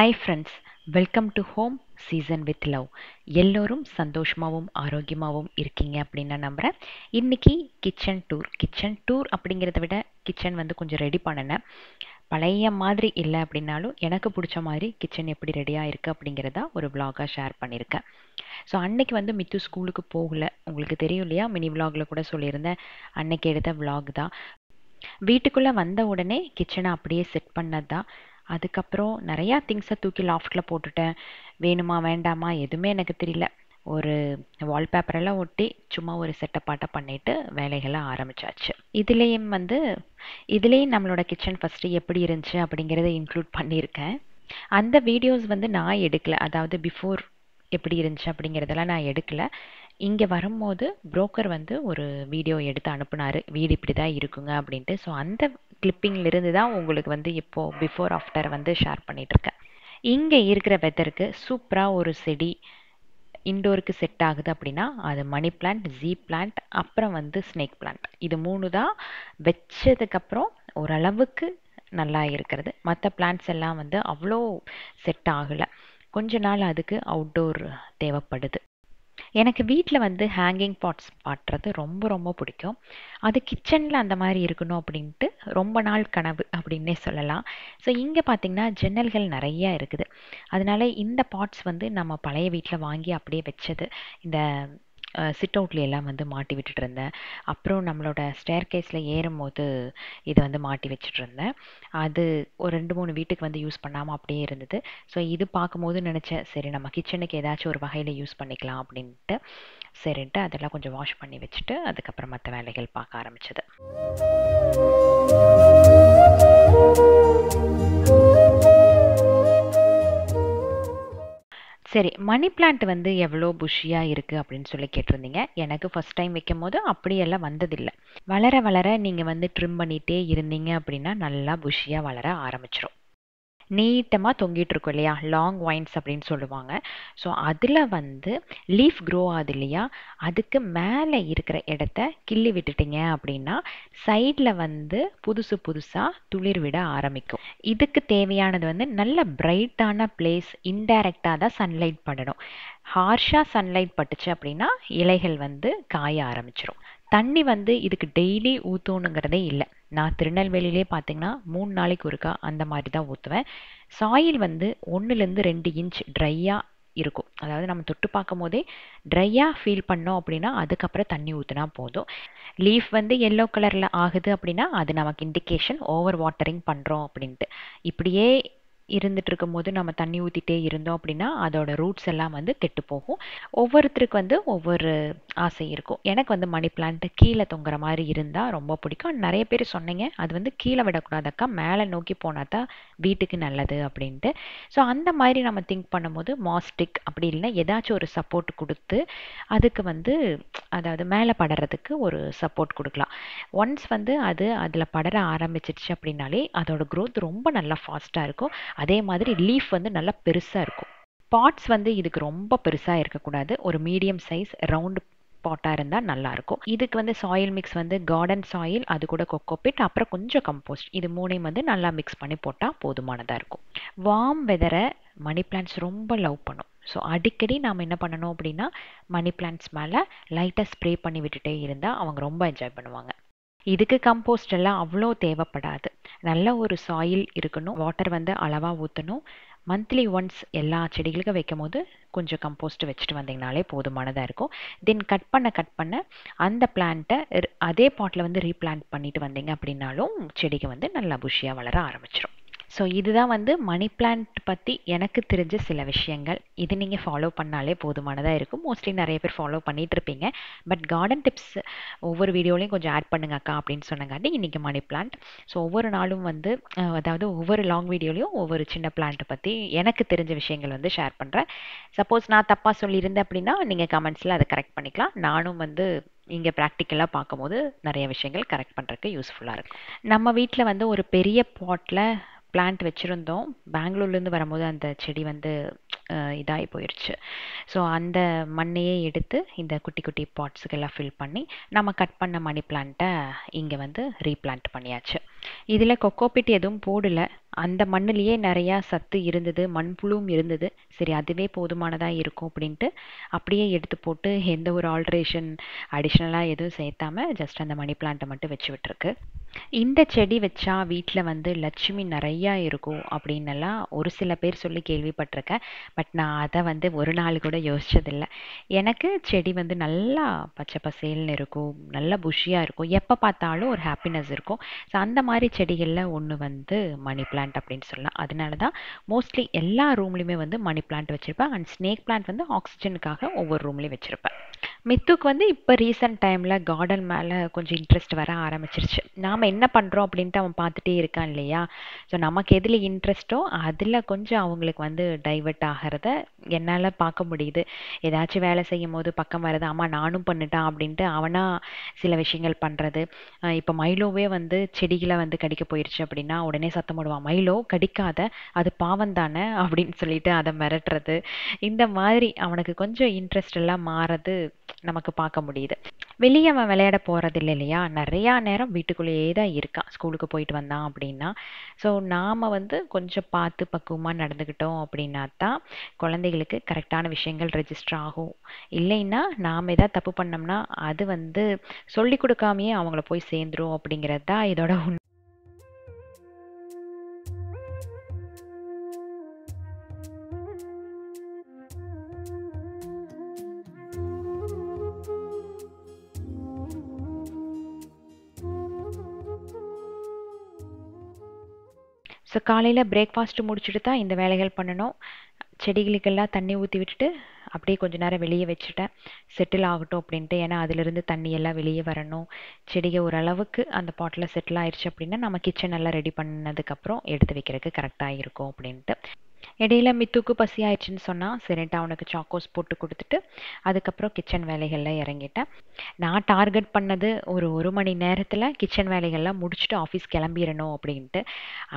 Hi friends, welcome to home season with love. எல்லோரும் சந்தோஷமாகவும் ஆரோக்கியமாகவும் இருக்கீங்க அப்படின்னு நான் நம்புகிறேன். இன்றைக்கி கிச்சன் டூர் அப்படிங்கிறத விட கிச்சன் வந்து கொஞ்சம் ரெடி பண்ணினேன். பழைய மாதிரி இல்லை அப்படின்னாலும் எனக்கு பிடிச்ச மாதிரி கிச்சன் எப்படி ரெடியாக இருக்குது அப்படிங்கிறத ஒரு விலாகாக ஷேர் பண்ணியிருக்கேன். ஸோ அன்னைக்கு வந்து மித்து ஸ்கூலுக்கு போகல, உங்களுக்கு தெரியும் இல்லையா, மினி விலாகில் கூட சொல்லியிருந்தேன். அன்னைக்கு எடுத்த விலாக் தான். வீட்டுக்குள்ளே வந்த உடனே கிச்சனை அப்படியே செட் பண்ணது தான். அதுக்கப்புறம் நிறையா திங்ஸை தூக்கி லாஃப்டில் போட்டுட்டேன். வேணுமா வேண்டாமா எதுவுமே எனக்கு தெரியல. ஒரு வால்பேப்பரெல்லாம் ஒட்டி சும்மா ஒரு செட்டப்பாட்டை பண்ணிவிட்டு வேலைகளை ஆரம்பித்தாச்சு. இதுலேயும் நம்மளோட கிச்சன் ஃபஸ்ட்டு எப்படி இருந்துச்சு அப்படிங்கிறத இன்க்ளூட் பண்ணியிருக்கேன். அந்த வீடியோஸ் வந்து நான் எடுக்கலை, அதாவது பிஃபோர் எப்படி இருந்துச்சு அப்படிங்கிறதெல்லாம் நான் எடுக்கலை. இங்கே வரும்போது புரோக்கர் வந்து ஒரு வீடியோ எடுத்து அனுப்புனார், வீடு இப்படி தான் இருக்குங்க அப்படின்ட்டு. ஸோ அந்த கிளிப்பிங்கிலிருந்து தான் உங்களுக்கு வந்து இப்போது பிஃபோர் ஆஃப்டர் வந்து ஷேர் பண்ணிகிட்ருக்கேன். இங்கே இருக்கிற வெதருக்கு சூப்பராக ஒரு செடி இன்டோருக்கு செட் ஆகுது அப்படின்னா அது மணி பிளான்ட், ஜீ பிளான்ட், அப்புறம் வந்து ஸ்னேக் பிளான்ட். இது 3 தான் வச்சதுக்கப்புறம் ஓரளவுக்கு நல்லா இருக்கிறது. மற்ற பிளான்ட்ஸ் எல்லாம் வந்து அவ்வளோ செட் ஆகலை. கொஞ்ச நாள் அதுக்கு அவுட்டோர் தேவைப்படுது. எனக்கு வீட்டில் வந்து ஹேங்கிங் பாட்ஸ் மாட்டுறது ரொம்ப ரொம்ப பிடிக்கும். அது கிச்சனில் அந்த மாதிரி இருக்கணும் அப்படின்ட்டு ரொம்ப நாள் கனவு அப்படின்னே சொல்லலாம். ஸோ இங்கே பார்த்திங்கன்னா ஜன்னல்கள் நிறையா இருக்குது. அதனால இந்த பாட்ஸ் வந்து நம்ம பழைய வீட்டில் வாங்கி அப்படியே வச்சது. இந்த சிட் அவுட்ல எல்லாம் வந்து மாட்டி விட்டுட்டு இருந்தேன். அப்புறம் நம்மளோட ஸ்டேர் கேஸில் ஏறும்போது இதை வந்து மாட்டி வச்சுட்டு இருந்தேன். அது ஒரு 2-3 வீட்டுக்கு வந்து யூஸ் பண்ணாமல் அப்படியே இருந்தது. ஸோ இது பார்க்கும்போது நினச்சேன், சரி நம்ம கிச்சனுக்கு ஏதாச்சும் ஒரு வகையில் யூஸ் பண்ணிக்கலாம் அப்படின்ட்டு. சரின்ட்டு அதெல்லாம் கொஞ்சம் வாஷ் பண்ணி வச்சுட்டு அதுக்கப்புறம் மற்ற வேலைகள் பார்க்க ஆரம்பிச்சது. சரி, மணி பிளான்ட் வந்து எவ்வளோ புஷ்ஷியாக இருக்குது அப்படின்னு சொல்லி கேட்டிருந்தீங்க. எனக்கு ஃபஸ்ட் டைம் வைக்கும் போது அப்படியெல்லாம் வந்ததில்லை. வளர வளர நீங்கள் வந்து ட்ரிம் பண்ணிகிட்டே இருந்தீங்க அப்படின்னா நல்லா புஷ்ஷியாக வளர ஆரம்பிச்சிடும். நீட்டமாக தொங்கிட்டு இருக்கும் இல்லையா, லாங் வைன்ஸ் அப்படின்னு சொல்லுவாங்க. ஸோ அதில் வந்து லீஃப் க்ரோ ஆகுது இல்லையா, அதுக்கு மேலே இருக்கிற இடத்த கிள்ளி விட்டுட்டீங்க அப்படின்னா சைடில் வந்து புதுசாக துளிர் விட ஆரம்பிக்கும். இதுக்கு தேவையானது வந்து நல்ல பிரைட்டான பிளேஸ், இன்டைரக்டாக தான் சன்லைட் படணும். ஹார்ஷாக சன்லைட் பட்டுச்சு அப்படின்னா இலைகள் வந்து காய ஆரம்பிச்சிடும். தண்ணி வந்து இதுக்கு டெய்லி ஊற்றணுங்கிறதே இல்லை. நான் திருநெல்வேலியிலே பார்த்தீங்கன்னா 3 நாளைக்கு ஒருக்கா அந்த மாதிரி தான் ஊற்றுவேன். சாயில் வந்து 1-2 இன்ச் ட்ரையாக இருக்கும். அதாவது நம்ம தொட்டு பார்க்கும் போதே ட்ரையாக ஃபீல் பண்ணோம் அப்படின்னா அதுக்கப்புறம் தண்ணி ஊற்றினா போதும். லீஃப் வந்து எல்லோ கலரில் ஆகுது அப்படின்னா அது நமக்கு இண்டிகேஷன் ஓவர் வாட்டரிங் பண்ணுறோம் அப்படின்ட்டு. இப்படியே இருந்துட்டு இருக்கும்போது நம்ம தண்ணி ஊற்றிட்டே இருந்தோம் அப்படின்னா அதோட ரூட்ஸ் எல்லாம் வந்து கெட்டு போகும். ஒவ்வொருத்தருக்கு வந்து ஒவ்வொரு ஆசை இருக்கும். எனக்கு வந்து மணி பிளான்ட் கீழே தொங்குற மாதிரி இருந்தால் ரொம்ப பிடிக்கும். நிறைய பேர் சொன்னீங்க அது வந்து கீழே விடக்கூடாதக்கா, மேலே நோக்கி போனால் தான் வீட்டுக்கு நல்லது அப்படின்ட்டு. ஸோ அந்த மாதிரி நம்ம திங்க் பண்ணும்போது மாஸ்டிக் அப்படி இல்லைன்னா ஏதாச்சும் ஒரு சப்போர்ட் கொடுத்து அதுக்கு வந்து அதாவது மேலே படறதுக்கு ஒரு சப்போர்ட் கொடுக்கலாம். ஒன்ஸ் வந்து அதில் படர ஆரம்பிச்சிடுச்சு அப்படின்னாலே அதோட க்ரோத் ரொம்ப நல்லா ஃபாஸ்ட்டாக இருக்கும். அதே மாதிரி லீஃப் வந்து நல்லா பெருசாக இருக்கும். பாட்ஸ் வந்து இதுக்கு ரொம்ப பெருசாக இருக்கக்கூடாது, ஒரு மீடியம் சைஸ் ரவுண்டு பாட்டாக இருந்தால் நல்லாயிருக்கும். இதுக்கு வந்து சாயில் மிக்ஸ் வந்து கார்டன் சாயில், அது கூட கொக்கோபிட், அப்புறம் கொஞ்சம் கம்போஸ்ட், இது 3ஐயும் வந்து நல்லா மிக்ஸ் பண்ணி போட்டால் போதுமானதாக இருக்கும். வார்ம் வெதரை மணி பிளான்ட்ஸ் ரொம்ப லவ் பண்ணும். ஸோ அடிக்கடி நாம் என்ன பண்ணணும் அப்படின்னா மணி பிளான்ட்ஸ் மேலே லைட்டாக ஸ்ப்ரே பண்ணி விட்டுட்டே இருந்தால் அவங்க ரொம்ப என்ஜாய் பண்ணுவாங்க. இதுக்கு கம்போஸ்ட் எல்லாம் அவ்வளோ தேவைப்படாது. நல்ல ஒரு சாயில் இருக்கணும், வாட்டர் வந்து அளவாக ஊற்றணும். மந்த்லி ஒன்ஸ் எல்லா செடிகளுக்கும் வைக்கும் போது கொஞ்சம் கம்போஸ்ட் வச்சுட்டு வந்தீங்கனாலே போதுமானதாக இருக்கும். தென் கட் பண்ண அந்த பிளான்ட்டை அதே பாட்டில் வந்து ரீபிளான்ட் பண்ணிட்டு வந்தீங்க அப்படின்னாலும் செடிக்கு வந்து நல்லா புஷ்ஷியாக வளர ஆரம்பிச்சிடும். ஸோ இதுதான் வந்து மணி பிளான்ட் பற்றி எனக்கு தெரிஞ்ச சில விஷயங்கள். இது நீங்கள் ஃபாலோ பண்ணாலே போதுமானதாக இருக்கும். மோஸ்ட்லி நிறைய பேர் ஃபாலோ பண்ணிகிட்டு இருப்பீங்க. பட் கார்டன் டிப்ஸ் ஒவ்வொரு வீடியோலையும் கொஞ்சம் ஆட் பண்ணுங்க அக்கா அப்படின்னு சொன்னங்காட்டி இன்றைக்கி மணி பிளான்ட். ஸோ ஒவ்வொரு நாளும் வந்து அதாவது ஒவ்வொரு லாங் வீடியோலையும் ஒவ்வொரு சின்ன பிளான்ட்டை பற்றி எனக்கு தெரிஞ்ச விஷயங்கள் வந்து ஷேர் பண்ணுறேன். சப்போஸ் நான் தப்பாக சொல்லியிருந்தேன் அப்படின்னா நீங்கள் கமெண்ட்ஸில் அதை கரெக்ட் பண்ணிக்கலாம். நானும் வந்து இங்கே ப்ராக்டிக்கலாக பார்க்கும்போது நிறைய விஷயங்கள் கரெக்ட் பண்ணுறதுக்கு யூஸ்ஃபுல்லாக இருக்கும். நம்ம வீட்டில் வந்து ஒரு பெரிய பாட்டில் பிளான்ட் வச்சுருந்தோம். பெங்களூர்லேருந்து வரும்போது அந்த செடி வந்து இதாகி போயிடுச்சு. ஸோ அந்த மண்ணையே எடுத்து இந்த குட்டி குட்டி பாட்ஸுக்கெல்லாம் ஃபில் பண்ணி நம்ம கட் பண்ண மணி பிளான்ட்டை இங்கே வந்து ரீபிளான்ட் பண்ணியாச்சு. இதில் கொக்கோபிட் எதுவும் போடலை, அந்த மண்ணுலேயே நிறையா சத்து இருந்தது, மண்புழுவும் இருந்தது. சரி அதுவே போதுமானதாக இருக்கும் அப்படின்ட்டு அப்படியே எடுத்து போட்டு எந்த ஒரு ஆல்ட்ரேஷன் அடிஷ்னலாக எதுவும் சேர்த்தாம ஜஸ்ட் அந்த மணி பிளான்ட்டை மட்டும் வச்சு விட்டுருக்கு. இந்த செடி வச்சா வீட்டில் வந்து லட்சுமி நிறையா இருக்கும் அப்படின்னெல்லாம் ஒரு சில பேர் சொல்லி கேள்விப்பட்டிருக்கேன். பட் நான் அதை வந்து ஒரு நாள் கூட யோசிச்சதில்லை. எனக்கு செடி வந்து நல்லா பச்சை பசேல்னு இருக்கும், நல்லா புஷியாக இருக்கும், எப்போ பார்த்தாலும் ஒரு ஹாப்பினஸ் இருக்கும். ஸோ அந்த மாதிரி செடிகளில் ஒன்று வந்து மணி பிளான்ட் அப்படின்னு சொல்லலாம். அதனால தான் மோஸ்ட்லி எல்லா ரூம்லேயுமே வந்து மணி பிளான்ட் வச்சுருப்பேன். அண்ட் ஸ்னேக் பிளான்ட் வந்து ஆக்சிஜனுக்காக ஒவ்வொரு ரூம்லேயும் வச்சுருப்பேன். மித்துக்கு வந்து இப்போ ரீசெண்ட் டைமில் கார்டன் மேலே கொஞ்சம் இன்ட்ரெஸ்ட் வர ஆரம்பிச்சிருச்சு. நாம் என்ன பண்ணுறோம் அப்படின்ட்டு அவன் பார்த்துட்டே இருக்கான் இல்லையா. ஸோ நமக்கு எதில் இன்ட்ரெஸ்ட்டோ அதில் கொஞ்சம் அவங்களுக்கு வந்து டைவர்ட் ஆகிறத என்னால் பார்க்க முடியுது. ஏதாச்சும் வேலை செய்யும் போது பக்கம் வர்றது, அம்மா நானும் பண்ணிட்டான் அப்படின்ட்டு அவனாக சில விஷயங்கள் பண்ணுறது. இப்போ மைலோவே வந்து செடிகளை வந்து கடிக்க போயிடுச்சு அப்படின்னா உடனே சத்தம் போடுவான், மைலோ கடிக்காத, அது பாவம் தானே அப்படின்னு சொல்லிட்டு அதை மிரட்டுறது. இந்த மாதிரி அவனுக்கு கொஞ்சம் இன்ட்ரெஸ்ட் எல்லாம் மாறது நமக்கு பார்க்க முடியுது. வெளியே அவன் விளையாட போகிறது இல்லை இல்லையா, நிறையா நேரம் வீட்டுக்குள்ளேயே தான் இருக்கான் ஸ்கூலுக்கு போயிட்டு வந்தான் அப்படின்னா. ஸோ நாம் வந்து கொஞ்சம் பார்த்து பக்குவமாக நடந்துக்கிட்டோம் அப்படின்னா தான் குழந்தைகளுக்கு கரெக்டான விஷயங்கள் ரெஜிஸ்டர் ஆகும். இல்லைன்னா நாம் எதாவது தப்பு பண்ணோம்னா அது வந்து சொல்லி கொடுக்காமையே அவங்கள போய் சேர்ந்துரும் அப்படிங்கிறது தான் இதோட உண்மை. ஸோ காலையில் பிரேக்ஃபாஸ்ட்டு முடிச்சுட்டு தான் இந்த வேலைகள் பண்ணணும். செடிகளுக்கெல்லாம் தண்ணி ஊற்றி விட்டுட்டு அப்படியே கொஞ்ச நேரம் வெளியே வச்சுட்டேன், செட்டில் ஆகட்டும் அப்படின்ட்டு. ஏன்னா அதிலிருந்து தண்ணி எல்லாம் வெளியே வரணும். செடிகள் ஓரளவுக்கு அந்த பாட்டில் செட்டில் ஆயிடுச்சு அப்படின்னா நம்ம கிச்சன் எல்லாம் ரெடி பண்ணதுக்கப்புறம் எடுத்து வைக்கிறதுக்கு கரெக்டாக இருக்கும் அப்படின்ட்டு. இடையில மித்துக்கு பசி ஆயிடுச்சுன்னு சொன்னால் சரின்ட்டு அவனுக்கு சாக்கோஸ் போட்டு கொடுத்துட்டு அதுக்கப்புறம் கிச்சன் வேலைகளில் இறங்கிட்டேன். நான் டார்கெட் பண்ணது ஒரு மணி நேரத்தில் கிச்சன் வேலைகள்லாம் முடிச்சுட்டு ஆஃபீஸ் கிளம்பிடணும் அப்படின்ட்டு.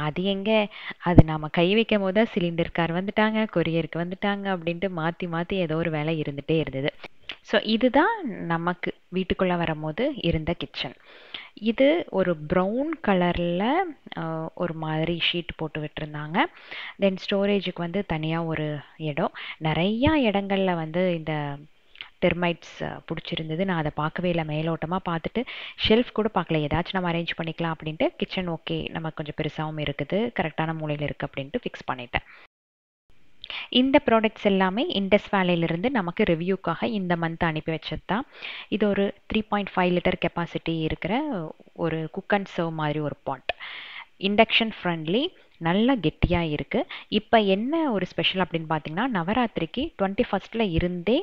அது எங்கே, அது நாம் கை வைக்கும் போது சிலிண்டர்கார் வந்துட்டாங்க, கொரியருக்கு வந்துட்டாங்க அப்படின்ட்டு மாற்றி மாற்றி ஏதோ ஒரு வேலை இருந்துகிட்டே இருந்தது. ஸோ இதுதான் நமக்கு வீட்டுக்குள்ளே வரும்போது இருந்த கிச்சன். இது ஒரு ப்ரௌன் கலரில் ஒரு மாதிரி ஷீட் போட்டு விட்டுருந்தாங்க. தென் ஸ்டோரேஜுக்கு வந்து தனியாக ஒரு இடம், நிறையா இடங்களில் வந்து இந்த டெர்மைட்ஸ் பிடிச்சிருந்தது. நான் அதை பார்க்கவே இல்லை, மேலோட்டமாக பார்த்துட்டு ஷெல்ஃப் கூட பார்க்கல. ஏதாச்சும் நம்ம அரேஞ்ச் பண்ணிக்கலாம் அப்படின்ட்டு கிச்சன் ஓகே நமக்கு கொஞ்சம் பெருசாகவும் இருக்குது, கரெக்டான மூலையில் இருக்குது அப்படின்ட்டு ஃபிக்ஸ் பண்ணிட்டேன். இந்த ப்ராடக்ட்ஸ் எல்லாமே இண்டஸ் வேலையிலிருந்து நமக்கு ரிவ்யூக்காக இந்த மந்த் அனுப்பி வச்சது தான். இது ஒரு 3.5 லிட்டர் கெப்பாசிட்டி இருக்கிற ஒரு குக் அண்ட் சர்வ் மாதிரி ஒரு பாட். இண்டக்ஷன் ஃப்ரெண்ட்லி, நல்லா கெட்டியாக இருக்குது. இப்போ என்ன ஒரு ஸ்பெஷல் அப்படின்னு பார்த்தீங்கன்னா, நவராத்திரிக்கு 21 இருந்தே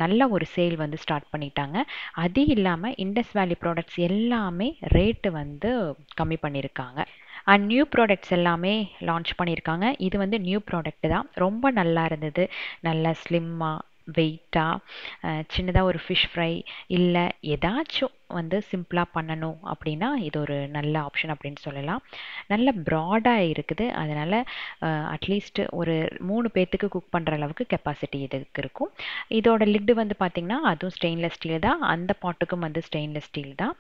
நல்ல ஒரு சேல் வந்து ஸ்டார்ட் பண்ணிட்டாங்க. அது இல்லாமல் இண்டஸ் வேலி ப்ராடக்ட்ஸ் எல்லாமே ரேட்டு வந்து கம்மி பண்ணியிருக்காங்க. அண்ட் நியூ ப்ராடக்ட்ஸ் எல்லாமே லான்ச் பண்ணியிருக்காங்க. இது வந்து நியூ ப்ராடக்ட் தான், ரொம்ப நல்லா இருந்தது. நல்லா ஸ்லிம்மாக வெயிட்டாக சின்னதாக ஒரு ஃபிஷ் ஃப்ரை இல்லை ஏதாச்சும் வந்து சிம்பிளாக பண்ணணும் அப்படின்னா இது ஒரு நல்ல ஆப்ஷன் அப்படின்னு சொல்லலாம். நல்ல ப்ராடாக இருக்குது. அதனால் அட்லீஸ்ட் ஒரு 3 பேர்த்துக்கு குக் பண்ணுற அளவுக்கு கெப்பாசிட்டி இதுக்கு இருக்கும். இதோட லிட்டு வந்து பார்த்திங்கன்னா அதுவும் ஸ்டெயின்லெஸ் ஸ்டீல் தான், அந்த பாட்டுக்கும் வந்து ஸ்டெயின்லெஸ் ஸ்டீல் தான்.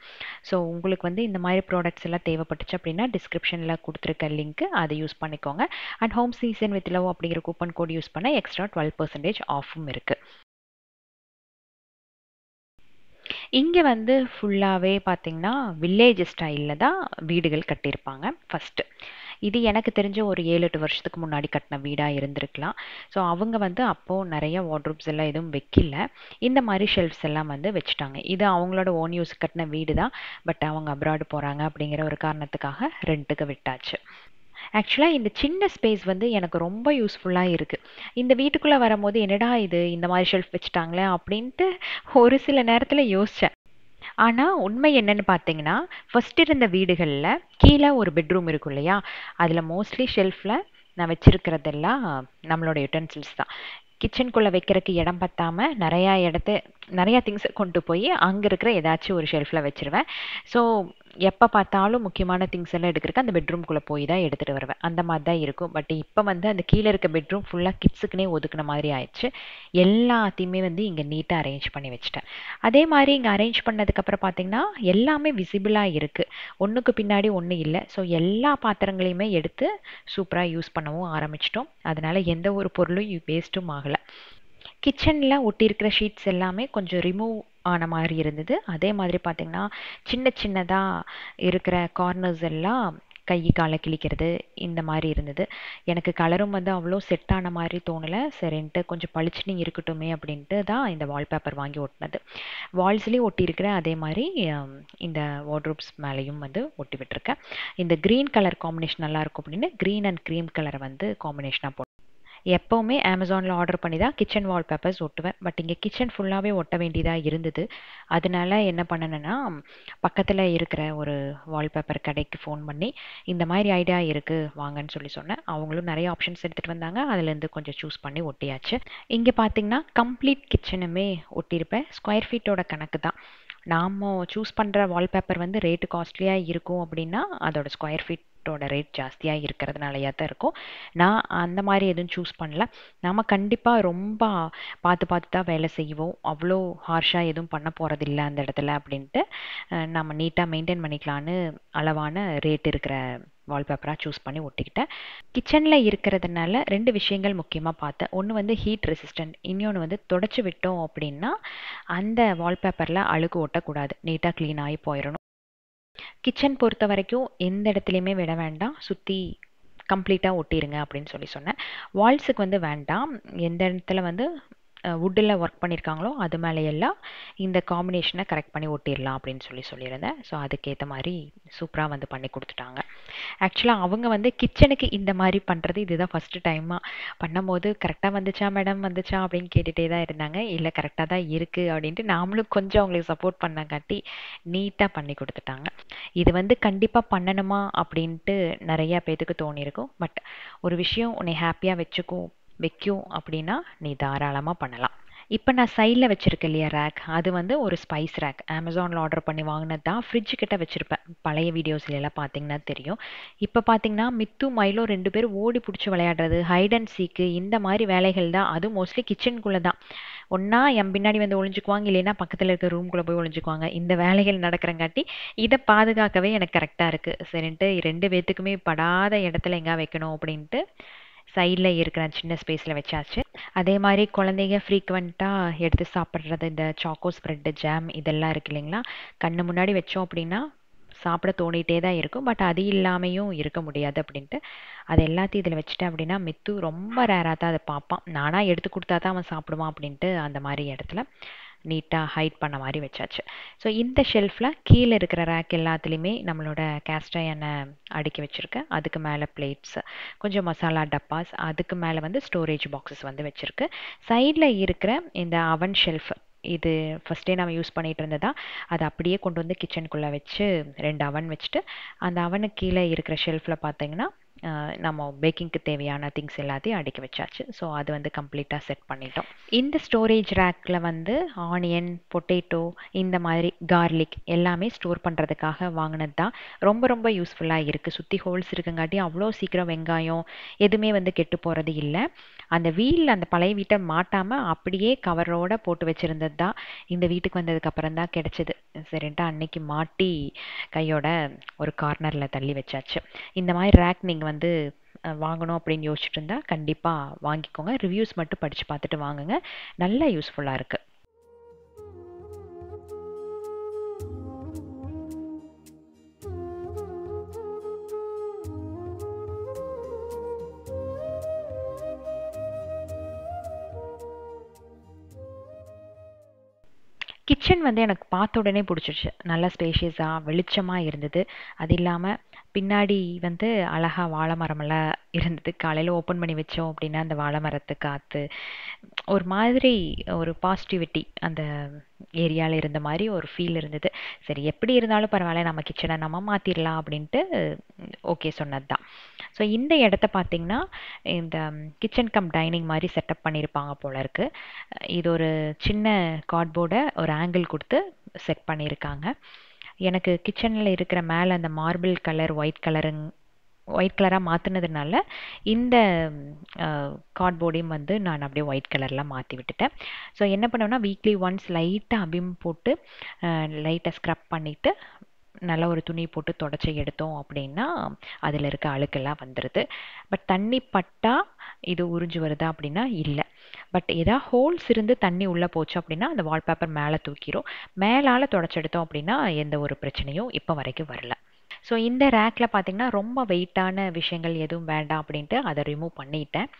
ஸோ உங்களுக்கு வந்து இந்த மாதிரி ப்ராடக்ட்ஸ் எல்லாம் தேவைப்பட்டுச்சு அப்படின்னா டிஸ்கிரிப்ஷனில் கொடுத்துருக்க லிங்க்கு அதை யூஸ் பண்ணிக்கோங்க. And home season with love அப்படிங்கிற கூப்பன் கோட் யூஸ் பண்ண எக்ஸ்ட்ரா 12% ஆஃபும் இருக்குது. இங்கே வந்து ஃபுல்லாகவே பார்த்திங்கன்னா வில்லேஜ் ஸ்டைலில் தான் வீடுகள் கட்டியிருப்பாங்க ஃபஸ்ட்டு. இது எனக்கு தெரிஞ்ச ஒரு 7-8 வருஷத்துக்கு முன்னாடி கட்டின வீடாக இருந்திருக்கலாம். ஸோ அவங்க வந்து அப்போது நிறைய வார்ட்ரோப்ஸ் எல்லாம் எதுவும் வைக்கல, இந்த மாதிரி ஷெல்ஃப்ஸ் எல்லாம் வந்து வச்சுட்டாங்க. இது அவங்களோட ஓன் யூஸ் கட்டின வீடு தான், பட் அவங்க அப்ராடு போகிறாங்க அப்படிங்கிற ஒரு காரணத்துக்காக ரெண்ட்டுக்கு விட்டாச்சு. ஆக்சுவலாக இந்த சின்ன ஸ்பேஸ் வந்து எனக்கு ரொம்ப யூஸ்ஃபுல்லாக இருக்குது. இந்த வீட்டுக்குள்ளே வரும்போது என்னடா இது இந்த மாதிரி ஷெல்ஃப் வச்சுட்டாங்களே அப்படின்ட்டு ஒரு சில நேரத்தில் யோசித்தேன். ஆனால் உண்மை என்னன்னு பார்த்தீங்கன்னா, ஃபஸ்ட் இருந்த வீடுகளில் கீழே ஒரு பெட்ரூம் இருக்கும் இல்லையா, அதில் மோஸ்ட்லி ஷெல்ஃபில் நான் வச்சுருக்கிறதெல்லாம் நம்மளோட யுட்டென்சில்ஸ் தான். கிச்சனுக்குள்ளே வைக்கிறதுக்கு இடம் பத்தாமல் நிறையா இடத்த நிறையா திங்ஸை கொண்டு போய் அங்கே இருக்கிற ஏதாச்சும் ஒரு ஷெல்ஃபில் வச்சுருவேன். ஸோ எப்போ பார்த்தாலும் முக்கியமான திங்ஸ் எல்லாம் எடுக்கிறக்கு அந்த பெட்ரூம்குள்ளே போய் தான் எடுத்துகிட்டு வருவேன். அந்த மாதிரி தான் இருக்கும். பட் இப்போ வந்து அந்த கீழே இருக்க பெட்ரூம் ஃபுல்லாக கிட்ஸுக்குனே ஒதுக்குன மாதிரி ஆயிடுச்சு. எல்லாத்தையுமே வந்து இங்கே நீட்டாக அரேஞ்ச் பண்ணி வச்சுட்டேன். அதே மாதிரி இங்கே அரேஞ்ச் பண்ணதுக்கப்புறம் பார்த்தீங்கன்னா எல்லாமே விசிபிளாக இருக்குது. ஒன்றுக்கு பின்னாடி ஒன்று இல்லை. ஸோ எல்லா பாத்திரங்களையுமே எடுத்து சூப்பராக யூஸ் பண்ணவும் ஆரம்பிச்சிட்டோம். அதனால எந்த ஒரு பொருளும் வேஸ்ட்டும் ஆகலை. கிச்சனில் ஒட்டியிருக்கிற ஷீட்ஸ் எல்லாமே கொஞ்சம் ரிமூவ் ஆன மாதிரி இருந்தது. அதே மாதிரி பார்த்திங்கன்னா சின்ன சின்னதாக இருக்கிற கார்னர்ஸ் எல்லாம் கை காலை கிழிக்கிறது இந்த மாதிரி இருந்தது. எனக்கு கலரும் வந்து அவ்வளோ செட் ஆன மாதிரி தோணலை. சரின்ட்டு கொஞ்சம் பளிச்சுன்னு இருக்கட்டுமே அப்படின்ட்டு தான் இந்த வால்பேப்பர் வாங்கி ஒட்டினது. வால்ஸ்லேயும் ஒட்டியிருக்கிற அதே மாதிரி இந்த வார்ட்ரோப்ஸ் மேலேயும் வந்து ஒட்டி விட்டுருக்கேன். இந்த க்ரீன் கலர் காம்பினேஷன் நல்லாயிருக்கும் அப்படின்னு க்ரீன் அண்ட் க்ரீம் கலரை வந்து காம்பினேஷனாக போட்டேன். எப்போவுமே அமேசானில் ஆர்டர் பண்ணி தான் கிச்சன் வால்பேப்பர்ஸ் ஒட்டுவேன். பட் இங்கே கிச்சன் ஃபுல்லாகவே ஒட்ட வேண்டியதாக இருந்தது. அதனால என்ன பண்ணணுன்னா பக்கத்தில் இருக்கிற ஒரு வால்பேப்பர் கடைக்கு ஃபோன் பண்ணி இந்த மாதிரி ஐடியா இருக்குது வாங்கன்னு சொன்னேன். அவங்களும் நிறைய ஆப்ஷன்ஸ் எடுத்துகிட்டு வந்தாங்க. அதுலேருந்து கொஞ்சம் சூஸ் பண்ணி ஒட்டியாச்சு. இங்கே பார்த்தீங்கன்னா கம்ப்ளீட் கிச்சனுமே ஒட்டியிருப்பேன். ஸ்கொயர் ஃபீட்டோட கணக்கு தான். நாம் சூஸ் பண்ணுற வால்பேப்பர் வந்து ரேட்டு காஸ்ட்லியாக இருக்கும் அப்படின்னா அதோட ஸ்கொயர் ஃபீட்டோட ரேட் ஜாஸ்தியாக இருக்கிறதுனாலயா தான் இருக்கும். நான் அந்த மாதிரி எதுவும் சூஸ் பண்ணல. நாம் கண்டிப்பாக ரொம்ப பார்த்து பார்த்து தான் வேலை செய்வோம். அவ்வளோ ஹார்ஷாக எதுவும் பண்ண போகிறதில்ல அந்த இடத்துல அப்படின்ட்டு நம்ம நீட்டாக மெயின்டைன் பண்ணிக்கலான்னு அளவான ரேட் இருக்கிற வால்பேப்பராக சூஸ் பண்ணி ஒட்டிக்கிட்டேன். கிச்சனில் இருக்கிறதுனால 2 விஷயங்கள் முக்கியமாக பார்த்தேன். ஒன்று வந்து ஹீட் ரெசிஸ்டன்ட், இன்னொன்று வந்து தொடச்சி விட்டோம் அப்படின்னா அந்த வால்பேப்பரில் அழுக்கு ஒட்டக்கூடாது, நீட்டாக க்ளீன் ஆகி போயிடணும். கிச்சன் பொறுத்த வரைக்கும் எந்த இடத்துலையுமே விட வேண்டாம், சுற்றி கம்ப்ளீட்டாக ஒட்டிடுங்க அப்படின்னு சொன்னேன். வால்ஸுக்கு வந்து வேண்டாம், எந்த இடத்துல வந்து வுட்டில் ஒர்க் பண்ணியிருக்காங்களோ அது மேலே எல்லாம் இந்த காம்பினேஷனை கரெக்ட் பண்ணி ஒட்டிடலாம் அப்படின்னு சொல்லியிருந்தேன். ஸோ அதுக்கேற்ற மாதிரி சூப்பராக வந்து பண்ணி கொடுத்துட்டாங்க. ஆக்சுவலாக அவங்க வந்து கிச்சனுக்கு இந்த மாதிரி பண்ணுறது இதுதான் ஃபஸ்ட்டு டைமாக பண்ணும்போது கரெக்டாக வந்துச்சா மேடம் வந்துச்சா அப்படின்னு கேட்டுகிட்டே தான் இருந்தாங்க. இல்லை கரெக்டாக தான் இருக்குது அப்படின்ட்டு நாமளும் கொஞ்சம் அவங்களுக்கு சப்போர்ட் பண்ணங்காட்டி நீட்டாக பண்ணி கொடுத்துட்டாங்க. இது வந்து கண்டிப்பாக பண்ணணுமா அப்படின்ட்டு நிறையா பேத்துக்கு தோணியிருக்கும். பட் ஒரு விஷயம் உன்னை ஹாப்பியாக வைக்கும் அப்படின்னா நீ தாராளமாக பண்ணலாம். இப்போ நான் சைடில் வச்சுருக்கேன் இல்லையா ரேக், அது வந்து ஒரு ஸ்பைஸ் ரேக். அமேசானில் ஆர்டர் பண்ணி வாங்கினது தான். ஃப்ரிட்ஜ் கிட்ட வச்சுருப்பேன். பழைய வீடியோஸ்லாம் பார்த்தீங்கன்னா தெரியும். இப்போ பார்த்தீங்கன்னா மித்து மைலோ 2 பேர் ஓடி பிடிச்சி விளையாடுறது, ஹைட் அண்ட் சீக்கு இந்த மாதிரி வேலைகள் தான். அதுவும் மோஸ்ட்லி கிச்சனுக்குள்ளே தான். ஒன்றா என் பின்னாடி வந்து ஒளிஞ்சுக்குவாங்க, இல்லைன்னா பக்கத்தில் இருக்க ரூம்குள்ளே போய் ஒளிஞ்சுக்குவாங்க. இந்த வேலைகள் நடக்கிறங்காட்டி இதை பாதுகாக்கவே எனக்கு கரெக்டாக இருக்குது. சரின்ட்டு 2 பேர்த்துக்குமே படாத இடத்துல எங்கே வைக்கணும் அப்படின்ட்டு சைடில் இருக்கிற சின்ன ஸ்பேஸில் வச்சாச்சு. அதே மாதிரி குழந்தைங்க ஃப்ரீக்வெண்ட்டாக எடுத்து சாப்பிட்றது இந்த சாக்கோ ஸ்ப்ரெட்டு, ஜாம் இதெல்லாம் இருக்கு இல்லைங்களா, கண்ணு முன்னாடி வச்சோம் அப்படின்னா சாப்பிட தோணிகிட்டே தான் இருக்கும். பட் அது இல்லாமையும் இருக்க முடியாது அப்படின்ட்டு அது எல்லாத்தையும் இதில் வச்சுட்டேன் அப்படின்னா மித்து ரொம்ப ரேராக தான் அதை பார்ப்பான். நானாக எடுத்து கொடுத்தா தான் அவன் சாப்பிடுவான் அப்படின்ட்டு அந்த மாதிரி இடத்துல நீட்டாக ஹைட் பண்ண மாதிரி வச்சாச்சு. ஸோ இந்த ஷெல்ஃபில் கீழே இருக்கிற ரேக் எல்லாத்துலேயுமே நம்மளோட கேஸ்ட் அயனை அடுக்கி வச்சுருக்கேன். அதுக்கு மேலே பிளேட்ஸ், கொஞ்சம் மசாலா டப்பாஸ், அதுக்கு மேலே வந்து ஸ்டோரேஜ் பாக்ஸஸ் வந்து வச்சுருக்கு. சைடில் இருக்கிற இந்த அவன் ஷெல்ஃப் இது ஃபஸ்ட்டே நம்ம யூஸ் பண்ணிகிட்டு இருந்ததா, அதை அப்படியே கொண்டு வந்து கிச்சனுக்குள்ளே வச்சு 2 அவன் வச்சுட்டு அந்த அவனுக்கு கீழே இருக்கிற ஷெல்ஃபில் பார்த்தீங்கன்னா நம்ம பேக்கிங்க்கு தேவையான திங்ஸ் எல்லாத்தையும் அடுக்கி வச்சாச்சு. ஸோ அது வந்து கம்ப்ளீட்டாக செட் பண்ணிட்டோம். இந்த ஸ்டோரேஜ் ரேக்கில் வந்து ஆனியன், பொட்டேட்டோ, இந்த மாதிரி கார்லிக் எல்லாமே ஸ்டோர் பண்ணுறதுக்காக வாங்கினது தான். ரொம்ப ரொம்ப யூஸ்ஃபுல்லாக இருக்குது. சுற்றி ஹோல்ஸ் இருக்குங்காட்டி அவ்வளோ சீக்கிரம் வெங்காயம் எதுவுமே வந்து கெட்டு போகிறது இல்லை. அந்த வீல் அந்த பழைய வீட்டை மாட்டாமல் அப்படியே கவரோடு போட்டு வச்சுருந்தது தான் இந்த வீட்டுக்கு வந்ததுக்கப்புறம் தான் கிடச்சிது. சரின்ட்டு அன்னைக்கு மாட்டி கையோட ஒரு கார்னரில் தள்ளி வச்சாச்சு. இந்த மாதிரி ரேக் நீங்கள் வந்து வாங்கணும் அப்படின்னு யோசிச்சுட்டு இருந்தால் கண்டிப்பாக வாங்கிக்கோங்க. ரிவ்யூஸ் மட்டும் படித்து பார்த்துட்டு வாங்குங்க. நல்லா யூஸ்ஃபுல்லாக இருக்குது. கிச்சன் வந்து எனக்கு பார்த்த உடனே பிடிச்சிருச்சு. நல்லா ஸ்பேஷியஸாக வெளிச்சமாக இருந்தது. அது இல்லாமல் பின்னாடி வந்து அழகா வாழை மரமெல்லாம் இருந்தது. காலையில் ஓப்பன் பண்ணி வச்சோம் அப்படின்னா அந்த வாழை மரத்து காற்று ஒரு மாதிரி ஒரு பாசிட்டிவிட்டி அந்த ஏரியாவில் இருந்த மாதிரி ஒரு ஃபீல் இருந்தது. சரி எப்படி இருந்தாலும் பரவாயில்ல, நம்ம கிச்சனை நம்ம மாற்றிடலாம் அப்படின்ட்டு ஓகே சொன்னது தான். ஸோ இந்த இடத்த பார்த்தீங்கன்னா இந்த கிச்சன் கம் டைனிங் மாதிரி செட்டப் பண்ணியிருப்பாங்க போல இருக்கு. இது ஒரு சின்ன கார்ட்போர்டை ஒரு ஆங்கிள் கொடுத்து செட் பண்ணியிருக்காங்க. எனக்கு கிச்சனில் இருக்கிற மேலே அந்த மார்பிள் கலர் ஒயிட் கலராக மாற்றினதுனால இந்த கார்ட்போர்டையும் வந்து நான் அப்படியே ஒயிட் கலரில் மாற்றி விட்டுட்டேன். ஸோ என்ன பண்ணுவேன்னா வீக்லி ஒன்ஸ் லைட்டாக அபிம் போட்டு லைட்டாக ஸ்க்ரப் பண்ணிவிட்டு நல்லா ஒரு துணி போட்டு தொடச்சி எடுத்தோம் அப்படின்னா அதில் இருக்க அழுக்கெல்லாம் வந்துடுது. பட் தண்ணி பட்டா இது உறிஞ்சு வருதா அப்படின்னா இல்லை. பட் ஏதாவது ஹோல்ஸ் இருந்து தண்ணி உள்ளே போச்சு அப்படின்னா அந்த வால்பேப்பர் மேலே தூக்கிடும். மேலால் தொடச்செடுத்தோம் அப்படின்னா எந்த ஒரு பிரச்சனையும் இப்போ வரைக்கும் வரல. ஸோ இந்த ரேக்கில் பார்த்தீங்கன்னா ரொம்ப வெயிட்டான விஷயங்கள் எதுவும் வேண்டாம் அப்படின்ட்டு அதை ரிமூவ் பண்ணிட்டேன்.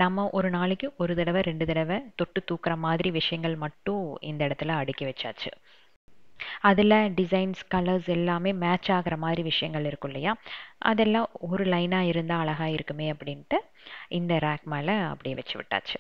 நம்ம ஒரு நாளைக்கு ஒரு தடவை 2 தடவை தொட்டு தூக்குற மாதிரி விஷயங்கள் மட்டும் இந்த இடத்துல அடுக்கி வச்சாச்சு. அதில் டிசைன்ஸ் கலர்ஸ் எல்லாமே மேட்ச் ஆகிற மாதிரி விஷயங்கள் இருக்கும் இல்லையா, அதெல்லாம் ஒரு லைனாக இருந்தால் அழகாக இருக்குமே அப்படின்ட்டு இந்த ரேக் மேலே அப்படியே வச்சு விட்டாச்சு.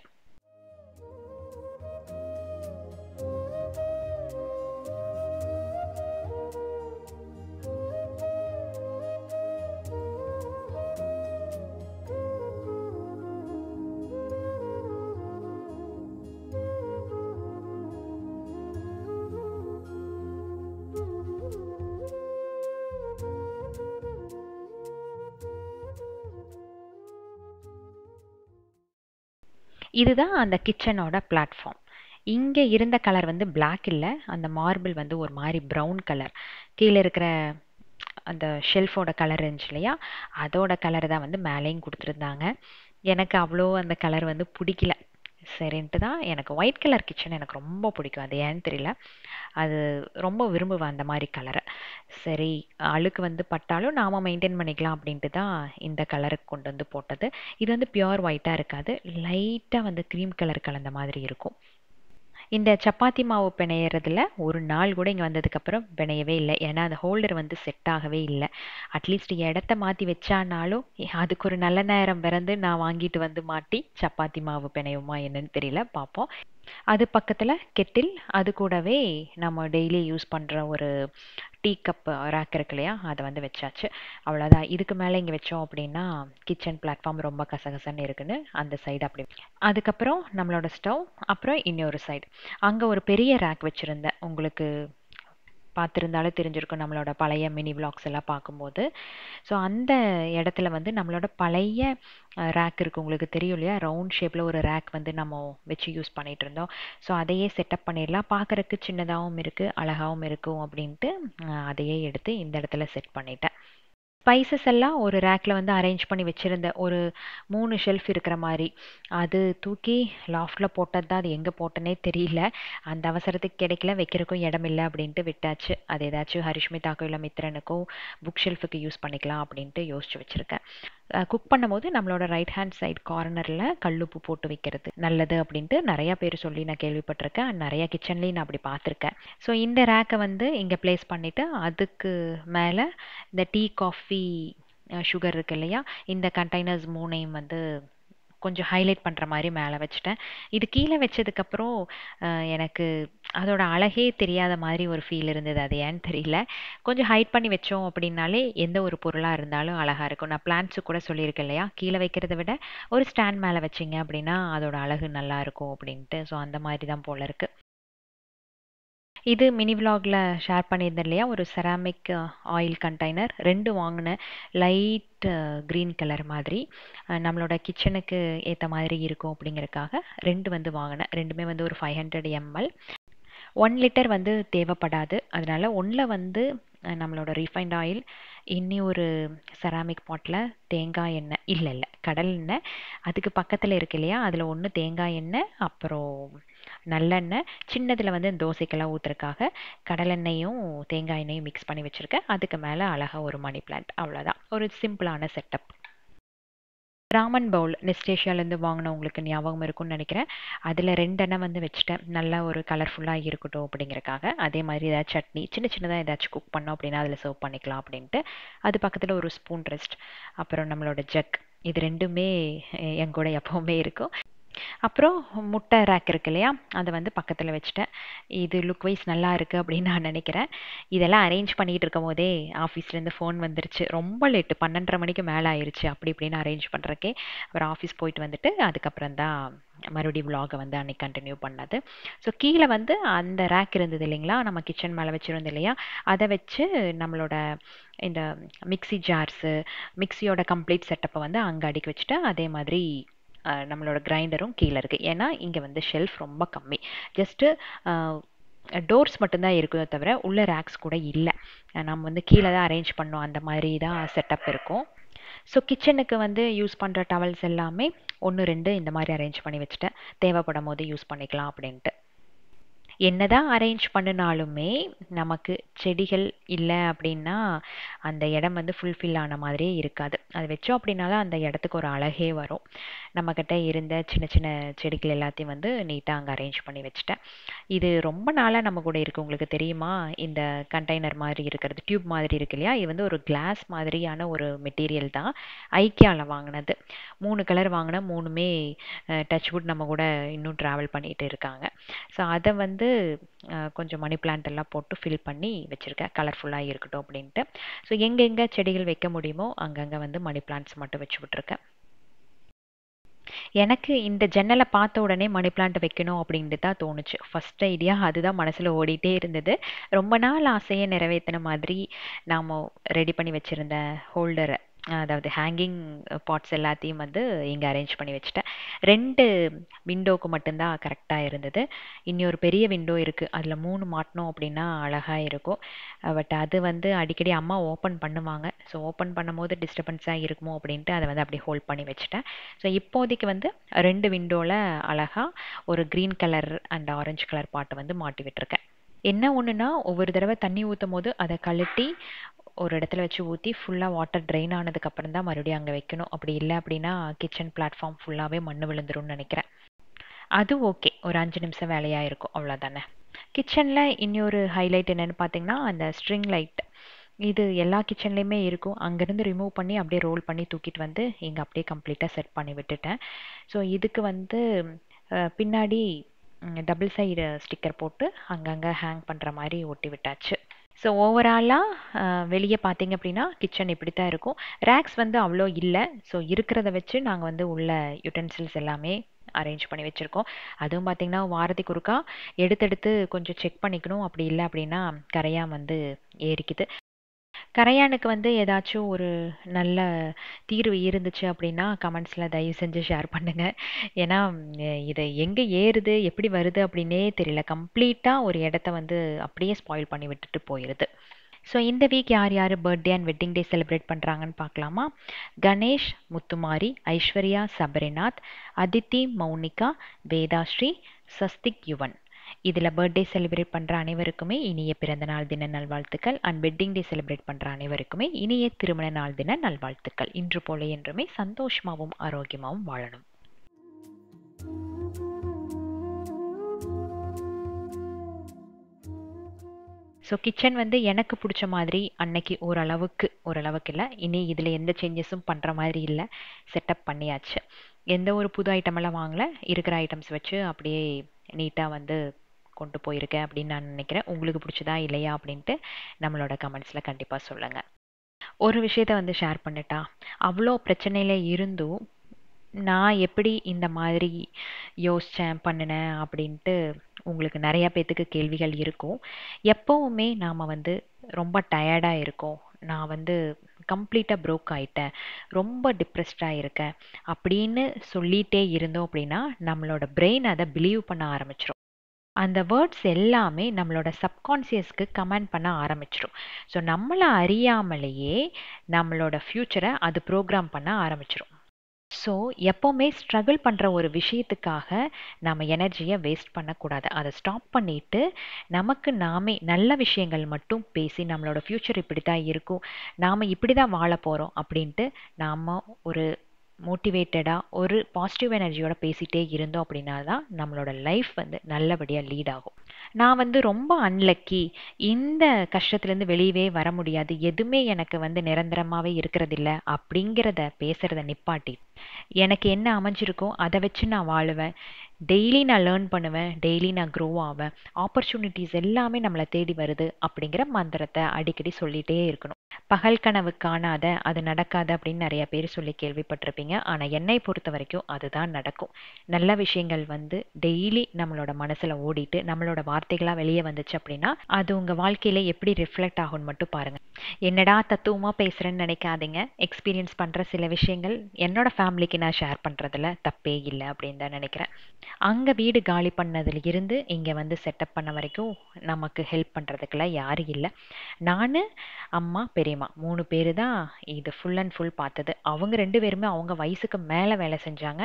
இதுதான் அந்த கிச்சனோட பிளாட்ஃபார்ம். இங்கே இருந்த கலர் வந்து பிளாக் இல்லை, அந்த மார்பிள் வந்து ஒரு மாதிரி ப்ரௌன் கலர். கீழே இருக்கிற அந்த ஷெல்ஃபோட கலர் இருந்துச்சு இல்லையா, அதோட கலர் தான் வந்து மேலேயும் கொடுத்துருந்தாங்க. எனக்கு அவ்வளோ அந்த கலர் வந்து பிடிக்கல. சரின்ட்டு தான் எனக்கு ஒயிட் கலர் கிச்சன் எனக்கு ரொம்ப பிடிக்கும். அது ஏன்னு தெரியல, அது ரொம்ப விரும்புவேன் அந்த மாதிரி கலரை. சரி அழுக்கு வந்து பட்டாலும் நாம் மெயின்டைன் பண்ணிக்கலாம் அப்படின்ட்டு தான் இந்த கலருக்கு கொண்டு வந்து போட்டது. இது வந்து பியோர் ஒயிட்டாக இருக்காது, லைட்டாக வந்து க்ரீம் கலர் கலந்த மாதிரி இருக்கும். இந்த சப்பாத்தி மாவு பிணையறதுல ஒரு நாள் கூட இங்கே வந்ததுக்கப்புறம் பிணையவே இல்லை. ஏன்னா அந்த ஹோல்டர் வந்து செட் ஆகவே இல்லை. அட்லீஸ்ட் இடத்த மாற்றி வச்சானாலும் அதுக்கு ஒரு நல்ல நேரம் பிறந்து நான் வாங்கிட்டு வந்து மாட்டி சப்பாத்தி மாவு பிணையுமா என்னன்னு தெரியல, பார்ப்போம். அது பக்கத்தில் கெட்டில், அது கூடவே நம்ம டெய்லி யூஸ் பண்ணுற ஒரு டீ கப் ரேக் இருக்கு இல்லையா, அதை வந்து வச்சாச்சு. அவ்வளோதான். இதுக்கு மேலே இங்கே வச்சோம் அப்படின்னா கிச்சன் பிளாட்ஃபார்ம் ரொம்ப கசகசன்னு இருக்குன்னு அந்த சைடு அப்படி. அதுக்கப்புறம் நம்மளோட ஸ்டவ், அப்புறம் இன்னொரு சைடு அங்கே ஒரு பெரிய ரேக் வச்சுருந்தேன். உங்களுக்கு பார்த்துருந்தாலும் தெரிஞ்சிருக்கும் நம்மளோட பழைய மினி விளாக்ஸ் எல்லாம் பார்க்கும்போது. ஸோ அந்த இடத்துல வந்து நம்மளோட பழைய ரேக் இருக்குது, உங்களுக்கு தெரியும் இல்லையா, ரவுண்ட் ஷேப்பில் ஒரு ரேக் வந்து நம்ம வச்சு யூஸ் பண்ணிகிட்டு இருந்தோம். ஸோ அதையே செட்டப் பண்ணிடலாம், பார்க்குறக்கு சின்னதாகவும் இருக்குது அழகாகவும் இருக்கும் அப்படின்ட்டு அதையே எடுத்து இந்த இடத்துல செட் பண்ணிட்டேன். ஸ்பைசஸ் எல்லாம் ஒரு ரேக்கில் வந்து அரேஞ்ச் பண்ணி வச்சுருந்தேன், ஒரு 3 ஷெல்ஃப் இருக்கிற மாதிரி. அது தூக்கி லாஃப்டில் போட்டது தான், அது எங்கே போட்டனே தெரியல. அந்த அவசரத்துக்கு கிடைக்கல, வைக்கிறக்கும் இடம் இல்லை அப்படின்ட்டு விட்டாச்சு. அது ஏதாச்சும் ஹரிஷ்மிதாக்கோ இல்லை மித்ரனுக்கோ புக் ஷெல்ஃபுக்கு யூஸ் பண்ணிக்கலாம் அப்படின்ட்டு யோசிச்சு வச்சுருக்கேன். குக் பண்ணும்போது நம்மளோட ரைட் ஹேண்ட் சைட் கார்னரில் கல்லுப்பு போட்டு வைக்கிறது நல்லது அப்படின்ட்டு நிறையா பேர் சொல்லி நான் கேள்விப்பட்டிருக்கேன். நிறையா கிச்சன்லேயும் நான் அப்படி பார்த்துருக்கேன். ஸோ இந்த ரேக்கை வந்து இங்கே ப்ளேஸ் பண்ணிவிட்டு அதுக்கு மேலே இந்த டீ காஃபி சுகர் இருக்கு இல்லையா, இந்த கண்டெய்னர்ஸ் 3ஐயும் வந்து கொஞ்சம் ஹைலைட் பண்ணுற மாதிரி மேலே வச்சுட்டேன். இது கீழே வச்சதுக்கப்புறம் எனக்கு அதோட அழகே தெரியாத மாதிரி ஒரு ஃபீல் இருந்தது. அது ஏன்னு தெரியல. கொஞ்சம் ஹைட் பண்ணி வச்சோம் அப்படின்னாலே எந்த ஒரு பொருளாக இருந்தாலும் அழகாக இருக்கும். நான் பிளான்ட்ஸு கூட சொல்லியிருக்கேன் இல்லையா, கீழே வைக்கிறத விட ஒரு ஸ்டாண்ட் மேலே வச்சிங்க அப்படின்னா அதோட அழகு நல்லா இருக்கும் அப்படின்ட்டு. ஸோ அந்த மாதிரி தான் போல இருக்குது. இது மினி விலாகில் ஷேர் பண்ணியிருந்தேன் இல்லையா, ஒரு செராமிக் ஆயில் கண்டெய்னர் 2 வாங்கினேன். லைட் க்ரீன் கலர் மாதிரி நம்மளோட கிச்சனுக்கு ஏற்ற மாதிரி இருக்கும் அப்படிங்கிறதுக்காக 2 வந்து வாங்கினேன். ரெண்டுமே வந்து ஒரு 500 ml. 1 லிட்டர் வந்து தேவைப்படாது, அதனால ஒன்றில் வந்து நம்மளோட ரீஃபைண்ட் ஆயில், இன்னி ஒரு செராமிக் பாட்டில் தேங்காய் எண்ணெய், இல்லை கடல் எண்ணெய், அதுக்கு பக்கத்தில் இருக்கு இல்லையா, அதில் ஒன்று தேங்காய் எண்ணெய், அப்புறம் நல்லெண்ணெய், சின்னதில் வந்து தோசைக்கெல்லாம் ஊற்றுறதுக்காக கடலெண்ணெயும் தேங்காய் எண்ணெயும் மிக்ஸ் பண்ணி வச்சுருக்கேன். அதுக்கு மேலே அழகாக ஒரு மணி பிளான்ட். அவ்வளோதான், ஒரு சிம்பிளான செட்டப். ராமன் பவுல் நெஸ்டேஷியாலேருந்து வாங்கினவங்களுக்கு ஞாபகம் இருக்கும்னு நினைக்கிறேன். அதில் 2 எண்ணெய் வந்து வச்சுட்டேன். நல்லா ஒரு கலர்ஃபுல்லாக இருக்கட்டும் அப்படிங்கிறக்காக. அதே மாதிரி ஏதாச்சும் சட்னி சின்ன சின்னதாக ஏதாச்சும் குக் பண்ணோம் அப்படின்னா அதில் சர்வ் பண்ணிக்கலாம் அப்படின்ட்டு. அது பக்கத்தில் ஒரு ஸ்பூன் ரெஸ்ட், அப்புறம் நம்மளோட ஜக், இது 2மே என் கூட எப்போவுமே இருக்கும். அப்புறம் முட்டை ரேக் இருக்கு இல்லையா, அதை வந்து பக்கத்தில் வச்சுட்டேன். இது லுக் வைஸ் நல்லா இருக்குது அப்படின்னு நான் நினைக்கிறேன். இதெல்லாம் அரேஞ்ச் பண்ணிகிட்டு இருக்கும் போதே ஆஃபீஸ்லேருந்து ஃபோன் வந்துருச்சு. ரொம்ப லேட்டு, 12:30 மணிக்கு மேலே ஆயிடுச்சு அப்படி இப்படின்னு அரேஞ்ச் பண்ணுறக்கே. அப்புறம் ஆஃபீஸ் போயிட்டு வந்துட்டு அதுக்கப்புறம் தான் மறுபடியும் விலாகை வந்து அன்னைக்கு கண்டினியூ பண்ணது. ஸோ கீழே வந்து அந்த ரேக் இருந்தது இல்லைங்களா, நம்ம கிச்சன் மேலே வச்சுருந்தோம் இல்லையா, அதை வச்சு நம்மளோட இந்த மிக்ஸி ஜார்ஸு, மிக்ஸியோட கம்ப்ளீட் செட்டப்பை வந்து அங்கே அடுக்கி வச்சுட்டு, அதே மாதிரி நம்மளோட கிரைண்டரும் கீழே இருக்குது. ஏன்னா இங்கே வந்து ஷெல்ஃப் ரொம்ப கம்மி. ஜஸ்ட்டு டோர்ஸ் மட்டும்தான் இருக்குதோ தவிர உள்ள ரேக்ஸ் கூட இல்லை. நம்ம வந்து கீழே தான் அரேஞ்ச் பண்ணோம், அந்த மாதிரி தான் செட்டப் இருக்கும். ஸோ கிச்சனுக்கு வந்து யூஸ் பண்ணுற டவல்ஸ் எல்லாமே 1, 2 இந்த மாதிரி அரேஞ்ச் பண்ணி வச்சுட்டேன். தேவைப்படும் போது யூஸ் பண்ணிக்கலாம் அப்படின்ட்டு. என்னதான் அரேஞ்ச் பண்ணினாலுமே நமக்கு செடிகள் இல்லை அப்படின்னா அந்த இடம் வந்து ஃபுல்ஃபில் ஆன மாதிரியே இருக்காது. அது வச்சோம் அப்படின்னாலும் அந்த இடத்துக்கு ஒரு அழகே வரும். நம்மக்கிட்ட இருந்த சின்ன சின்ன செடிகள் எல்லாத்தையும் வந்து நீட்டாக அங்கே அரேஞ்ச் பண்ணி வச்சுட்டேன். இது ரொம்ப நாளாக நம்ம கூட இருக்குது. உங்களுக்கு தெரியுமா, இந்த கண்டெய்னர் மாதிரி இருக்கிறது, டியூப் மாதிரி இருக்கு இல்லையா, இது வந்து ஒரு கிளாஸ் மாதிரியான ஒரு மெட்டீரியல் தான். ஐக்கியாவில் வாங்கினது. 3 கலர் வாங்கினேன். 3மே டச்வுட் நம்ம கூட இன்னும் ட்ராவல் பண்ணிகிட்டு இருக்காங்க. ஸோ அதை வந்து கொஞ்சம் மணி பிளான்ட் எல்லாம் போட்டு ஃபில் பண்ணி வச்சுருக்கேன், கலர்ஃபுல்லாக இருக்கட்டும் அப்படின்ட்டு. ஸோ எங்கெங்கே செடிகள் வைக்க முடியுமோ அங்கங்கே வந்து மணி பிளான்ட்ஸ் மட்டும் வச்சு விட்ருக்கேன். எனக்கு இந்த ஜன்னலை பார்த்த உடனே மணி பிளான்ட் வைக்கணும் அப்படின்ட்டு தான் தோணுச்சு. ஃபர்ஸ்ட் ஐடியா அதுதான் மனசில் ஓடிட்டே இருந்தது. ரொம்ப நாள் ஆசையை நிறைவேற்றின மாதிரி நாம் ரெடி பண்ணி வச்சுருந்த ஹோல்டரை, அதாவது ஹேங்கிங் பாட்ஸ் எல்லாத்தையும் வந்து இங்கே அரேஞ்ச் பண்ணி வச்சுட்டேன். 2 விண்டோவுக்கு மட்டும்தான் கரெக்டாக இருந்தது. இன்னொரு பெரிய விண்டோ இருக்குது, அதில் 3 மாட்டினோம் அப்படின்னா அழகாக இருக்கும். பட் அது வந்து அடிக்கடி அம்மா ஓப்பன் பண்ணுவாங்க. ஸோ ஓப்பன் பண்ணும்போது டிஸ்டர்பன்ஸாக இருக்குமோ அப்படின்ட்டு அதை வந்து அப்படியே ஹோல்ட் பண்ணி வச்சுட்டேன். ஸோ இப்போதைக்கு வந்து 2 விண்டோவில் அழகாக ஒரு green colour and orange colour பாட்டை வந்து மாட்டி விட்டுருக்கேன். என்ன ஒன்றுனா, ஒவ்வொரு தடவை தண்ணி ஊற்றும் போது அதை கழட்டி ஒரு இடத்துல வச்சு ஊற்றி ஃபுல்லாக வாட்டர் ட்ரெயின் ஆனதுக்கப்புறம் தான் மறுபடியும் அங்கே வைக்கணும். அப்படி இல்லை அப்படின்னா கிச்சன் பிளாட்ஃபார்ம் ஃபுல்லாகவே மண் விழுந்துரும்னு நினைக்கிறேன். அது ஓகே, ஒரு 5 நிமிஷம் வேலையாக இருக்கும், அவ்வளோதானே. கிச்சனில் இன்னொரு ஹைலைட் என்னென்னு பார்த்தீங்கன்னா, அந்த ஸ்ட்ரிங் லைட். இது எல்லா கிச்சன்லேயுமே இருக்கும். அங்கேருந்து ரிமூவ் பண்ணி அப்படியே ரோல் பண்ணி தூக்கிட்டு வந்து இங்கே அப்படியே கம்ப்ளீட்டாக செட் பண்ணி விட்டுட்டேன். ஸோ இதுக்கு வந்து பின்னாடி டபுள் சைடு ஸ்டிக்கர் போட்டு அங்கங்கே ஹேங் பண்ணுற மாதிரி ஒட்டி விட்டாச்சு. ஸோ ஓவராலாக வெளியே பார்த்தீங்க அப்படின்னா கிச்சன் இப்படி தான் இருக்கும். ரேக்ஸ் வந்து அவ்வளோ இல்லை. ஸோ இருக்கிறத வச்சு நாங்கள் வந்து உள்ள யுட்டென்சில்ஸ் எல்லாமே அரேஞ்ச் பண்ணி வச்சுருக்கோம். அதுவும் பார்த்திங்கன்னா வாரத்துக்கு ஒருக்கா எடுத்தெடுத்து கொஞ்சம் செக் பண்ணிக்கணும். அப்படி இல்லை அப்படின்னா கரையான் வந்து ஏறிக்குது. கரையானுக்கு வந்து ஏதாச்சும் ஒரு நல்ல தீர்வு இருந்துச்சு அப்படின்னா கமெண்ட்ஸில் தயவு செஞ்சு ஷேர் பண்ணுங்கள். ஏன்னா இது எங்கே ஏறுது எப்படி வருது அப்படின்னே தெரியல. கம்ப்ளீட்டாக ஒரு இடத்த வந்து அப்படியே ஸ்பாயில் பண்ணி விட்டுட்டு போயிடுது. ஸோ இந்த வீக் யார் யார் birthday and wedding day celebrate பண்ணுறாங்கன்னு பார்க்கலாமா. கணேஷ் முத்துமாரி, ஐஸ்வர்யா சபரிநாத், அதித்தி மௌனிகா, வேதாஸ்ரீ, சஸ்திக் யுவன். இதில் பர்த்டே செலிப்ரேட் பண்ணுற அனைவருக்குமே இனிய பிறந்தநாள் தின நல்வாழ்த்துக்கள். அண்ட் வெட்டிங் டே செலிப்ரேட் பண்ணுற அனைவருக்குமே இனிய திருமண நாள் தின நல்வாழ்த்துக்கள். இன்று போல என்றுமே சந்தோஷமாகவும் ஆரோக்கியமாகவும் வாழணும். ஸோ கிச்சன் வந்து எனக்கு பிடிச்ச மாதிரி அன்னைக்கு ஓரளவுக்கு இல்லை, இனி இதில் எந்த சேஞ்சஸும் பண்ணுற மாதிரி இல்லை, செட்டப் பண்ணியாச்சு. எந்த ஒரு புது ஐட்டமெல்லாம் வாங்கலை, இருக்கிற ஐட்டம்ஸ் வச்சு அப்படியே நீட்டாக வந்து கொண்டு போயிருக்கேன் அப்படின்னு நான் நினைக்கிறேன். உங்களுக்கு பிடிச்சதா இல்லையா அப்படின்ட்டு நம்மளோட கமெண்ட்ஸில் கண்டிப்பாக சொல்லுங்கள். ஒரு விஷயத்த வந்து ஷேர் பண்ணிட்டா, அவ்வளோ பிரச்சனையில் இருந்தும் நான் எப்படி இந்த மாதிரி யோசித்தேன் பண்ணினேன் அப்படின்ட்டு உங்களுக்கு நிறையா பேர்த்துக்கு கேள்விகள் இருக்கும். எப்போவுமே நாம் வந்து ரொம்ப டயர்டாக இருக்கோம், நான் வந்து கம்ப்ளீட்டாக ப்ரோக் ஆகிட்டேன், ரொம்ப டிப்ரெஸ்டாக இருக்கேன் அப்படின்னு சொல்லிகிட்டே இருந்தோம் அப்படின்னா நம்மளோட பிரெயின் அதை பிலீவ் பண்ண ஆரம்பிச்சிடும். அந்த வேர்ட்ஸ் எல்லாமே நம்மளோட சப்கான்சியஸ்க்கு கமெண்ட் பண்ண ஆரம்பிச்சிடும். ஸோ நம்மளை அறியாமலேயே நம்மளோட ஃப்யூச்சரை அது ப்ரோக்ராம் பண்ண ஆரம்பிச்சிடும். ஸோ எப்போவுமே ஸ்ட்ரகிள் பண்ணுற ஒரு விஷயத்துக்காக நம்ம எனர்ஜியை வேஸ்ட் பண்ணக்கூடாது. அதை ஸ்டாப் பண்ணிவிட்டு நமக்கு நாமே நல்ல விஷயங்கள் மட்டும் பேசி நம்மளோட ஃப்யூச்சர் இப்படி தான் இருக்கும், நாம் இப்படி தான் வாழ போகிறோம் அப்படின்ட்டு நாம் ஒரு மோட்டிவேட்டடாக ஒரு பாசிட்டிவ் எனர்ஜியோட பேசிகிட்டே இருந்தோம் அப்படின்னா தான் நம்மளோட லைஃப் வந்து நல்லபடியாக லீட் ஆகும். நான் வந்து ரொம்ப அன்லக்கி, இந்த கஷ்டத்துலேருந்து வெளியவே வர முடியாது, எதுவுமே எனக்கு வந்து நிரந்தரமாகவே இருக்கிறதில்ல அப்படிங்கிறத பேசுகிறத நிப்பாட்டி, எனக்கு என்ன அமைஞ்சிருக்கோ அதை வச்சு நான் வாழுவேன், டெய்லி நான் லேர்ன் பண்ணுவேன், டெய்லி நான் க்ரோ ஆவேன், ஆப்பர்ச்சுனிட்டிஸ் எல்லாமே நம்மளை தேடி வருது அப்படிங்கிற மந்திரத்தை அடிக்கடி சொல்லிகிட்டே இருக்கணும். பகல் கனவு காணாத, அது நடக்காது அப்படின்னு நிறைய பேர் சொல்லி கேள்விப்பட்டிருப்பீங்க. ஆனால் என்னை பொறுத்த வரைக்கும் அதுதான் நடக்கும். நல்ல விஷயங்கள் வந்து டெய்லி நம்மளோட மனசில் ஓடிட்டு நம்மளோட வார்த்தைகளாக வெளியே வந்துச்சு அப்படின்னா அது உங்கள் வாழ்க்கையில் எப்படி ரிஃப்ளெக்ட் ஆகும்னு மட்டும் பாருங்கள். என்னடா தத்துவமாக பேசுகிறேன்னு நினைக்காதீங்க. எக்ஸ்பீரியன்ஸ் பண்ணுற சில விஷயங்கள் என்னோட ஃபேமிலிக்கு நான் ஷேர் பண்ணுறதுல தப்பே இல்லை அப்படின்னு தான் நினைக்கிறேன். அங்கே வீடு காலி பண்ணதுல இருந்து இங்கே வந்து செட்டப் பண்ண வரைக்கும் நமக்கு ஹெல்ப் பண்ணுறதுக்கெல்லாம் யாரும் இல்லை. நான், அம்மா, பெரியம்மா 3 பேர் தான் இது ஃபுல் அண்ட் ஃபுல் பார்த்தது. அவங்க 2 பேருமே அவங்க வயசுக்கு மேலே வேலை செஞ்சாங்க.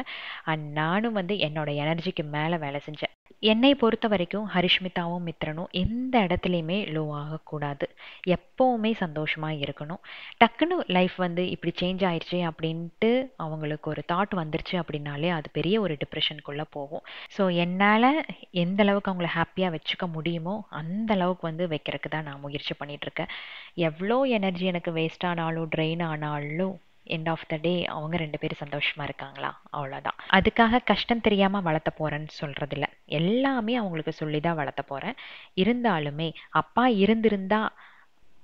அண்ட் நானும் வந்து என்னோட எனர்ஜிக்கு மேலே வேலை செஞ்சேன். என்னை பொறுத்த வரைக்கும் ஹரிஷ்மிதாவும் மித்ரனும் எந்த இடத்துலையுமே லோ ஆகக்கூடாது. எப்போவுமே சந்தோஷமாக இருக்கணும். டக்குன்னு லைஃப் வந்து இப்படி சேஞ்ச் ஆயிடுச்சு அப்படின்ட்டு அவங்களுக்கு ஒரு தாட் வந்துருச்சு அப்படின்னாலே அது பெரிய ஒரு டிப்ரெஷனுக்குள்ளே போகும். ஸோ என்னால் எந்த அளவுக்கு அவங்கள ஹாப்பியாக வச்சுக்க முடியுமோ அந்த அளவுக்கு வந்து வைக்கிறதுக்கு தான் நான் முயற்சி பண்ணிகிட்ருக்கேன். எவ்வளோ எனர்ஜி எனக்கு வேஸ்ட் ஆனாலும் ட்ரெயின் ஆனாலும் எண்ட் ஆஃப் த டே அவங்க 2 பேரும் சந்தோஷமாக இருக்காங்களா, அவ்வளோதான். அதுக்காக கஷ்டம் தெரியாமல் வளர்த்த போகிறேன்னு சொல்கிறதில்ல. எல்லாமே அவங்களுக்கு சொல்லி தான் வளர்த்த போகிறேன். இருந்தாலுமே அப்பா இருந்திருந்தா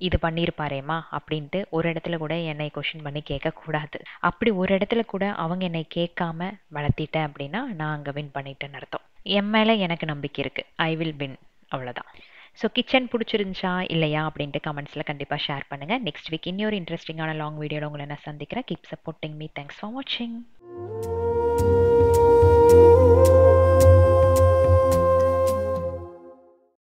இது பண்ணியிருப்பாரேம்மா அப்படின்ட்டு ஒரு இடத்துல கூட என்னை கொஷின் பண்ணி கேட்கக்கூடாது. அப்படி ஒரு இடத்துல கூட அவங்க என்னை கேட்காம வளர்த்திட்டேன் அப்படின்னா நான் அங்கே வின் பண்ணிட்டேன்னு அர்த்தம். என் மேலே எனக்கு நம்பிக்கை இருக்குது. ஐ வில் வின், அவ்வளோதான். ஸோ கிச்சன் பிடிச்சிருந்துச்சா இல்லையா அப்படின்ட்டு கமெண்ட்ஸில் கண்டிப்பாக ஷேர் பண்ணுங்கள். நெக்ஸ்ட் வீக் இன்னொரு இன்ட்ரெஸ்டிங்கான லாங் வீடியோவில் உங்களை நான் சந்திக்கிறேன். Keep supporting me. Thanks for வாட்சிங்.